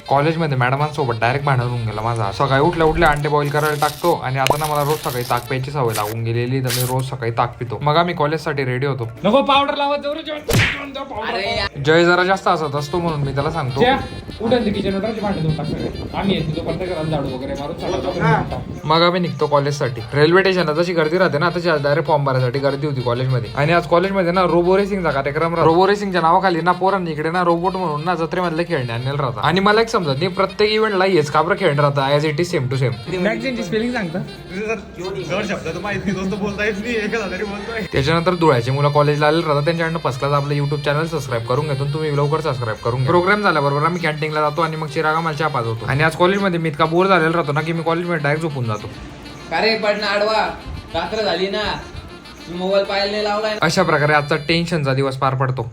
कॉलेजमध्ये मॅडमांसोबत डायरेक्ट भांडण होऊन गेला माझा. सकाळी उठल्या उठल्या अंडे बॉईल करायला टाकतो आणि आता ना मला रोज सकाळी ताक प्यायची सवय लागून गेलेली, तर मी रोज सकाळी ताक पितो. मग आम्ही कॉलेजसाठी रेडी होतो. नको पावडर लावत जाऊ रे, जय जरा जास्त असत असतो म्हणून मी त्याला सांगतो मग आम्ही निघतो कॉलेजसाठी. रेल्वे स्टेशनला जशी गर्दी राहते ना तशी डायरेक्ट फॉर्म भरायसाठी गर्दी होती कॉलेजमध्ये. आणि आज कॉलेजमध्ये ना रोबो रेसिंगचा कार्यक्रम. रोबो रेसिंगच्या नावाखाली ना पोरांनी इकडे ना रोबोट म्हणून ना जत्रेमधले खेळणे आणलेलं राहतात. आणि मला एक समजत नाही प्रत्येक इव्हेंटला हेच का बरं खेळणं राहतं as it is same to same. Spelling सांगता त्याच्यानंतर धुळ्याची मुलं कॉलेजला आलेलं राहतात, त्यांच्याकडनं फर्स्ट क्लास आपलं युट्यूब चॅनल सबस्क्राईब करून घेतो. तुम्ही लवकर सबस्क्राईब करून घ्या. प्रोग्राम झाल्याबरोबर आम्ही कॅन्टीनला जातो आणि मग चिरागा मला चहा पाजवतो. आणि आज कॉलेजमध्ये मी इतका बोर झालेला राहतो ना की मी कॉलेजमध्ये डायरेक्ट झोपून जातो. अरे पडणं आडवा, रात्र झाली ना, मोबाईल पाहायला नाही लावलाय. अशा प्रकारे आजचा टेन्शनचा दिवस पार पडतो.